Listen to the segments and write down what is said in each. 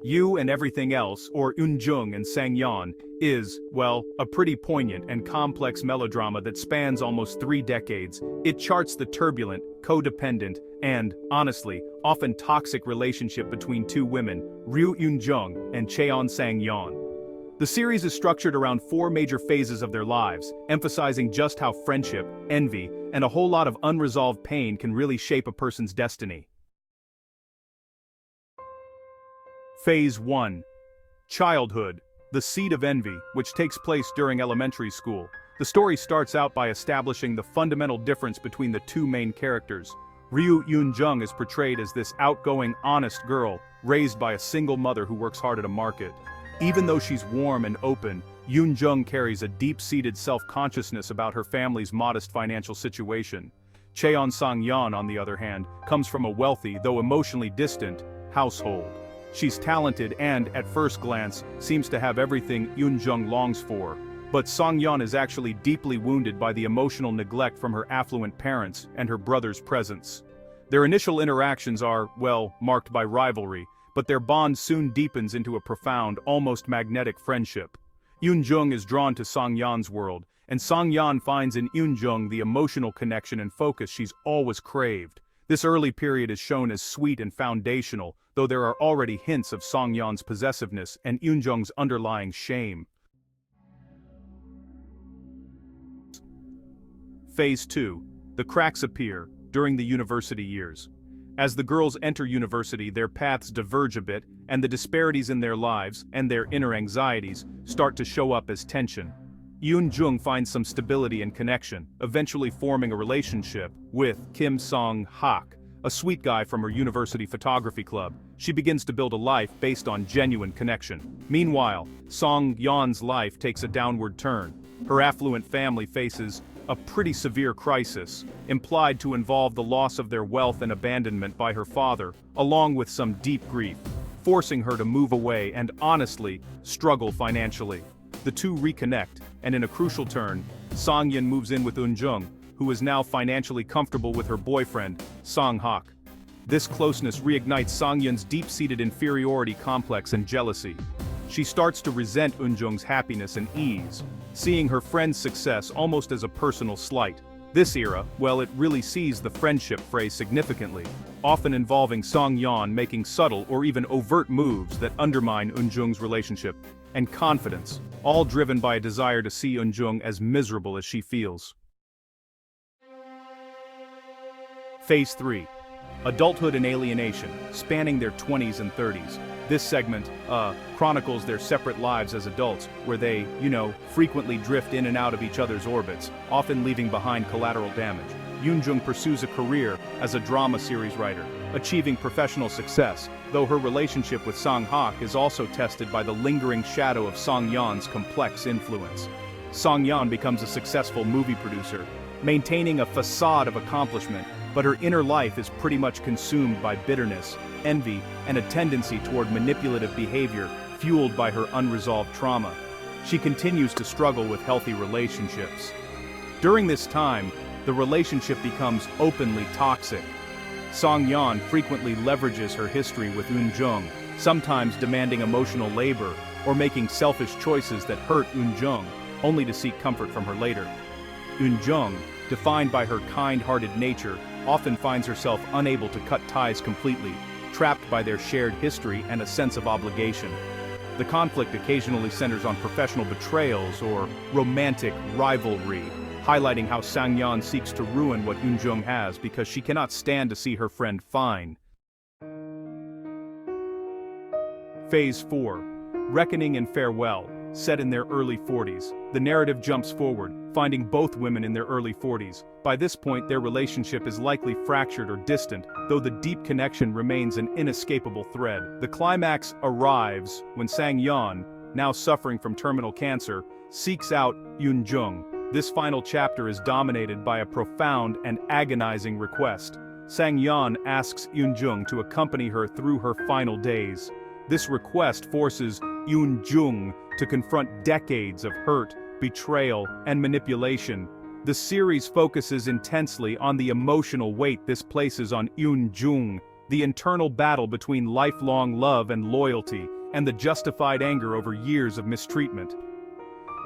You and Everything Else, or Eun-Jung and Sang-Yeon, is, well, a pretty poignant and complex melodrama that spans almost 3 decades. It charts the turbulent, codependent, and, honestly, often toxic relationship between two women, Ryu Eun-Jung and Cheon Sang-Yeon. The series is structured around 4 major phases of their lives, emphasizing just how friendship, envy, and a whole lot of unresolved pain can really shape a person's destiny. Phase 1. Childhood, the seed of envy, which takes place during elementary school. The story starts out by establishing the fundamental difference between the two main characters. Ryu Eun-Jung is portrayed as this outgoing, honest girl, raised by a single mother who works hard at a market. Even though she's warm and open, Eun-Jung carries a deep-seated self-consciousness about her family's modest financial situation. Cheon Sang-Yeon, on the other hand, comes from a wealthy, though emotionally distant, household. She's talented and, at first glance, seems to have everything Eun-Jung longs for. But Sang-Yeon is actually deeply wounded by the emotional neglect from her affluent parents and her brother's presence. Their initial interactions are, well, marked by rivalry, but their bond soon deepens into a profound, almost magnetic friendship. Eun-Jung is drawn to Sang-Yeon's world, and Sang-Yeon finds in Eun-Jung the emotional connection and focus she's always craved. This early period is shown as sweet and foundational, though there are already hints of Sang-Yeon's possessiveness and Eun-Jung's underlying shame. Phase 2. The cracks appear during the university years. As the girls enter university, their paths diverge a bit, and the disparities in their lives and their inner anxieties start to show up as tension. Eun-Jung finds some stability and connection, eventually forming a relationship with Kim Song-hak, a sweet guy from her university photography club. She begins to build a life based on genuine connection. Meanwhile, Sang-Yeon's life takes a downward turn. Her affluent family faces a pretty severe crisis, implied to involve the loss of their wealth and abandonment by her father, along with some deep grief, forcing her to move away and honestly struggle financially. The two reconnect, and in a crucial turn, Sang-Yeon moves in with Eun-Jung, who is now financially comfortable with her boyfriend, Sang-hak. This closeness reignites Sang-Yeon's deep-seated inferiority complex and jealousy. She starts to resent Eun-Jung's happiness and ease, seeing her friend's success almost as a personal slight. This era, well, it really sees the friendship fray significantly, often involving Sang-Yeon making subtle or even overt moves that undermine Eun-Jung's relationship and confidence, all driven by a desire to see Eun-Jung as miserable as she feels. Phase 3. Adulthood and alienation, spanning their 20s and 30s. This segment, chronicles their separate lives as adults, where they, frequently drift in and out of each other's orbits, often leaving behind collateral damage. Eun-Jung pursues a career as a drama series writer, achieving professional success, though her relationship with Sang-hak is also tested by the lingering shadow of Sang-Yeon's complex influence. Sang-Yeon becomes a successful movie producer, maintaining a facade of accomplishment, but her inner life is pretty much consumed by bitterness, envy, and a tendency toward manipulative behavior fueled by her unresolved trauma. She continues to struggle with healthy relationships. During this time, the relationship becomes openly toxic. Sang-Yeon frequently leverages her history with Eun-Jung, sometimes demanding emotional labor or making selfish choices that hurt Eun-Jung, only to seek comfort from her later. Eun-Jung, defined by her kind-hearted nature, often finds herself unable to cut ties completely, trapped by their shared history and a sense of obligation. The conflict occasionally centers on professional betrayals or romantic rivalry, highlighting how Sang-Yeon seeks to ruin what Eun-Jung has because she cannot stand to see her friend fine. Phase 4. Reckoning and Farewell, set in their early 40s. The narrative jumps forward, finding both women in their early 40s. By this point, their relationship is likely fractured or distant, though the deep connection remains an inescapable thread. The climax arrives when Sang-Yeon, now suffering from terminal cancer, seeks out Eun-Jung. This final chapter is dominated by a profound and agonizing request. Sang-Yeon asks Eun-Jung to accompany her through her final days. This request forces Eun-Jung to confront decades of hurt, betrayal, and manipulation. The series focuses intensely on the emotional weight this places on Eun-Jung, the internal battle between lifelong love and loyalty, and the justified anger over years of mistreatment.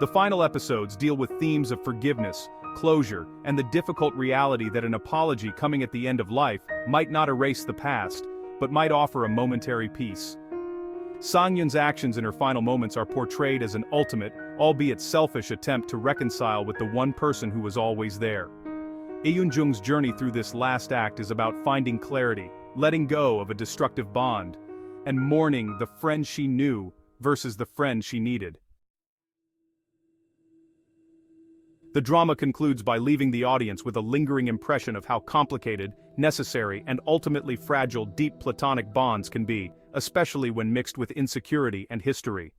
The final episodes deal with themes of forgiveness, closure, and the difficult reality that an apology coming at the end of life might not erase the past, but might offer a momentary peace. Sang-Yeon's actions in her final moments are portrayed as an ultimate, albeit selfish attempt to reconcile with the one person who was always there. Eun-Jung's journey through this last act is about finding clarity, letting go of a destructive bond, and mourning the friend she knew versus the friend she needed. The drama concludes by leaving the audience with a lingering impression of how complicated, necessary, and ultimately fragile deep platonic bonds can be, especially when mixed with insecurity and history.